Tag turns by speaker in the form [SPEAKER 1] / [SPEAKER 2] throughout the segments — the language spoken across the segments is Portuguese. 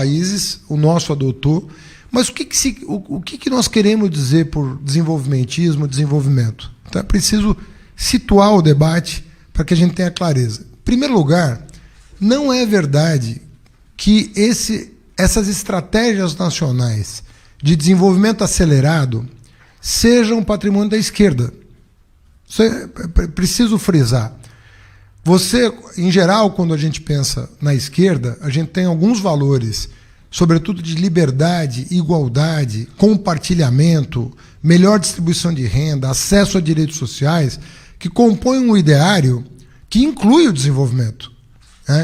[SPEAKER 1] países, o nosso adotou. Mas o que nós queremos dizer por desenvolvimentismo, desenvolvimento? Então é preciso situar o debate para que a gente tenha clareza. Em primeiro lugar, não é verdade que essas estratégias nacionais de desenvolvimento acelerado sejam patrimônio da esquerda. Isso é preciso frisar. Você, em geral, quando a gente pensa na esquerda, a gente tem alguns valores, sobretudo de liberdade, igualdade, compartilhamento, melhor distribuição de renda, acesso a direitos sociais, que compõem um ideário que inclui o desenvolvimento.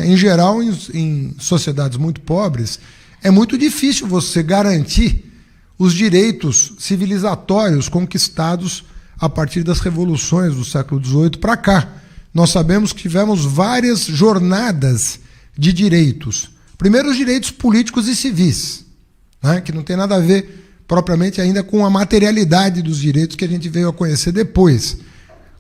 [SPEAKER 1] Em geral, em sociedades muito pobres, é muito difícil você garantir os direitos civilizatórios conquistados a partir das revoluções do século XVIII para cá. Nós sabemos que tivemos várias jornadas de direitos. Primeiro, os direitos políticos e civis, né, que não tem nada a ver propriamente ainda com a materialidade dos direitos que a gente veio a conhecer depois.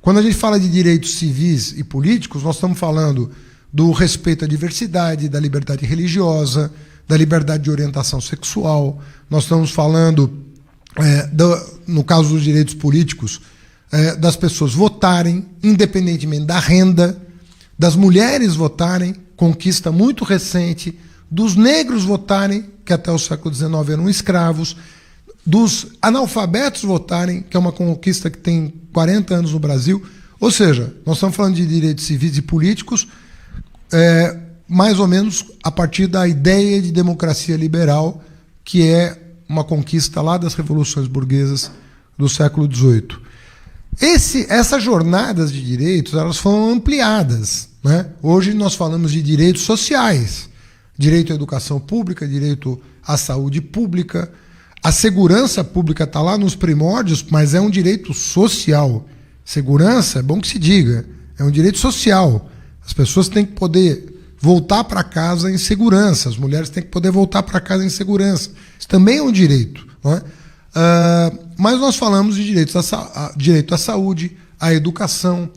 [SPEAKER 1] Quando a gente fala de direitos civis e políticos, nós estamos falando do respeito à diversidade, da liberdade religiosa, da liberdade de orientação sexual. Nós estamos falando, no caso dos direitos políticos, das pessoas votarem, independentemente da renda, das mulheres votarem, conquista muito recente, dos negros votarem, que até o século XIX eram escravos, dos analfabetos votarem, que é uma conquista que tem 40 anos no Brasil. Ou seja, nós estamos falando de direitos civis e políticos, mais ou menos a partir da ideia de democracia liberal, que é uma conquista lá das revoluções burguesas do século XVIII. Essas jornadas de direitos, elas foram ampliadas, né? Hoje nós falamos de direitos sociais, direito à educação pública, direito à saúde pública. A segurança pública está lá nos primórdios, mas é um direito social. Segurança, é bom que se diga, é um direito social. As pessoas têm que poder voltar para casa em segurança, as mulheres têm que poder voltar para casa em segurança. Isso também é um direito, não é? Mas nós falamos de direito à saúde, à educação,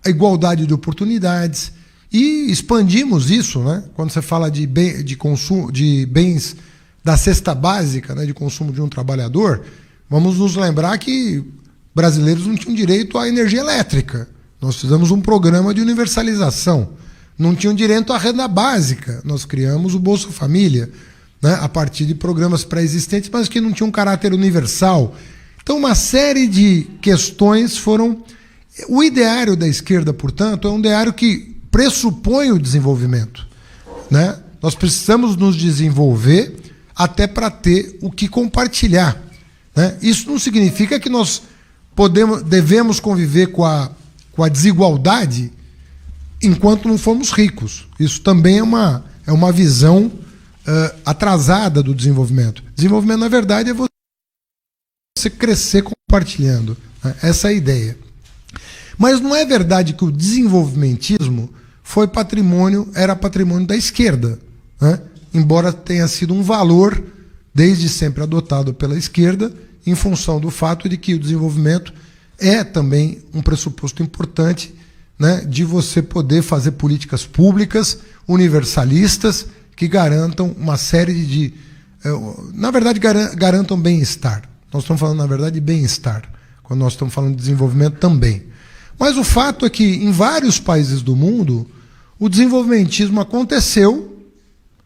[SPEAKER 1] à igualdade de oportunidades, e expandimos isso, né? Quando você fala de bens da cesta básica, né, de consumo de um trabalhador, vamos nos lembrar que brasileiros não tinham direito à energia elétrica. Nós fizemos um programa de universalização. Não tinham direito à renda básica. Nós criamos o Bolsa Família, né, a partir de programas pré-existentes, mas que não tinham um caráter universal. Então, uma série de questões foram... O ideário da esquerda, portanto, é um ideário que pressupõe o desenvolvimento, né? Nós precisamos nos desenvolver até para ter o que compartilhar, né? Isso não significa que nós devemos conviver com a desigualdade enquanto não formos ricos. Isso também é uma visão atrasada do desenvolvimento. Desenvolvimento, na verdade, é você crescer compartilhando, né? Essa é a ideia. Mas não é verdade que o desenvolvimentismo era patrimônio da esquerda, né? Embora tenha sido um valor desde sempre adotado pela esquerda, em função do fato de que o desenvolvimento é também um pressuposto importante, né, de você poder fazer políticas públicas, universalistas, que garantam uma série de... na verdade, garantam bem-estar. Nós estamos falando, na verdade, de bem-estar, quando nós estamos falando de desenvolvimento também. Mas o fato é que, em vários países do mundo, o desenvolvimentismo aconteceu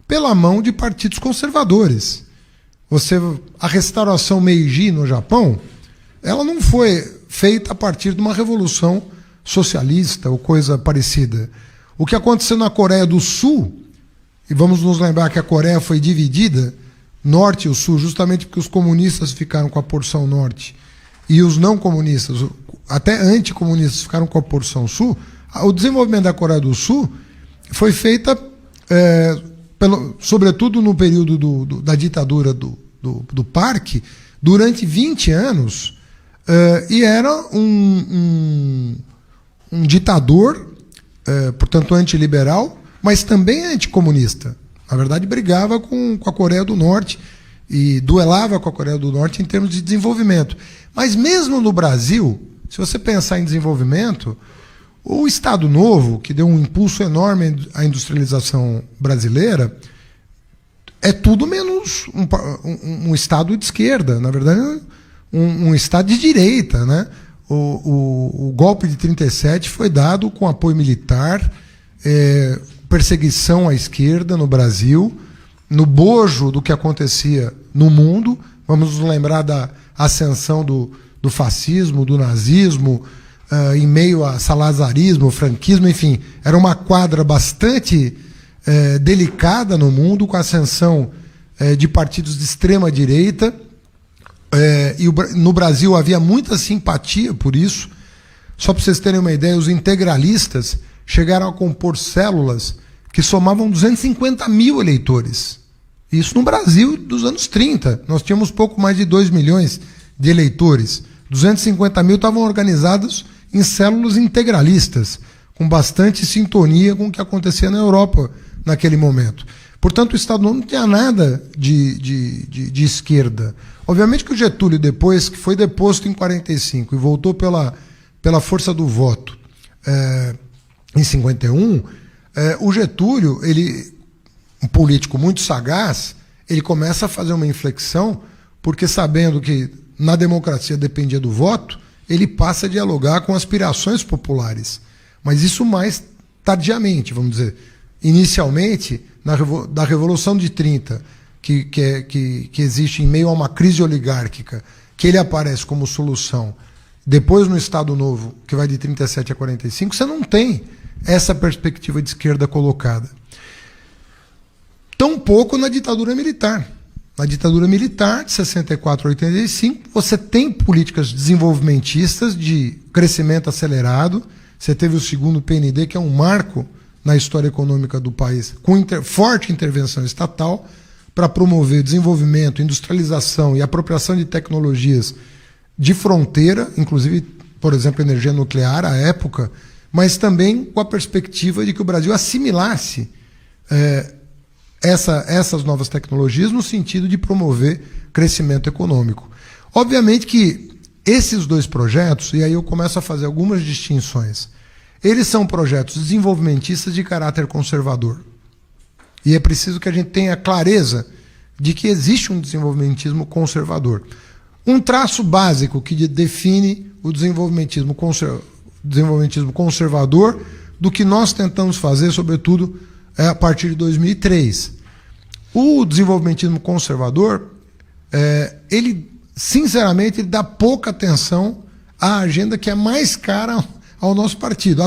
[SPEAKER 1] pela mão de partidos conservadores. A restauração Meiji no Japão, ela não foi feita a partir de uma revolução socialista ou coisa parecida. O que aconteceu na Coreia do Sul, e vamos nos lembrar que a Coreia foi dividida, norte e o sul, justamente porque os comunistas ficaram com a porção norte e os não comunistas, até anticomunistas, ficaram com a porção sul. O desenvolvimento da Coreia do Sul foi feita, sobretudo no período da ditadura do Park, durante 20 anos, e era um ditador, portanto antiliberal, mas também anticomunista. Na verdade, brigava com a Coreia do Norte e duelava com a Coreia do Norte em termos de desenvolvimento. Mas mesmo no Brasil, se você pensar em desenvolvimento, o Estado Novo, que deu um impulso enorme à industrialização brasileira, é tudo menos um Estado de esquerda, na verdade, um Estado de direita, né? O golpe de 37 foi dado com apoio militar, perseguição à esquerda no Brasil, no bojo do que acontecia no mundo. Vamos nos lembrar da ascensão do fascismo, do nazismo, em meio a salazarismo, franquismo, enfim. Era uma quadra bastante delicada no mundo, com a ascensão de partidos de extrema-direita. E no Brasil havia muita simpatia por isso. Só para vocês terem uma ideia, os integralistas chegaram a compor células que somavam 250 mil eleitores. Isso no Brasil dos anos 30. Nós tínhamos pouco mais de 2 milhões de eleitores. 250 mil estavam organizados em células integralistas, com bastante sintonia com o que acontecia na Europa naquele momento. Portanto, o Estado não tinha nada de esquerda. Obviamente que o Getúlio, depois que foi deposto em 45 e voltou pela força do voto em 51, o Getúlio, um político muito sagaz, ele começa a fazer uma inflexão, porque sabendo que na democracia dependia do voto, ele passa a dialogar com aspirações populares. Mas isso mais tardiamente, vamos dizer. Inicialmente, da Revolução de 30, que existe em meio a uma crise oligárquica, que ele aparece como solução. Depois, no Estado Novo, que vai de 37 a 45, você não tem essa perspectiva de esquerda colocada. Tampouco na ditadura militar. Na ditadura militar, de 64 a 85, você tem políticas desenvolvimentistas de crescimento acelerado. Você teve o segundo PND, que é um marco na história econômica do país, com forte intervenção estatal para promover desenvolvimento, industrialização e apropriação de tecnologias de fronteira, inclusive, por exemplo, energia nuclear à época, mas também com a perspectiva de que o Brasil assimilasse essas novas tecnologias no sentido de promover crescimento econômico. Obviamente que esses dois projetos, e aí eu começo a fazer algumas distinções, eles são projetos desenvolvimentistas de caráter conservador. E é preciso que a gente tenha clareza de que existe um desenvolvimentismo conservador. Um traço básico que define o desenvolvimentismo conservador do que nós tentamos fazer, sobretudo, a partir de 2003. O desenvolvimentismo conservador, ele, sinceramente, ele dá pouca atenção à agenda que é mais cara ao nosso partido.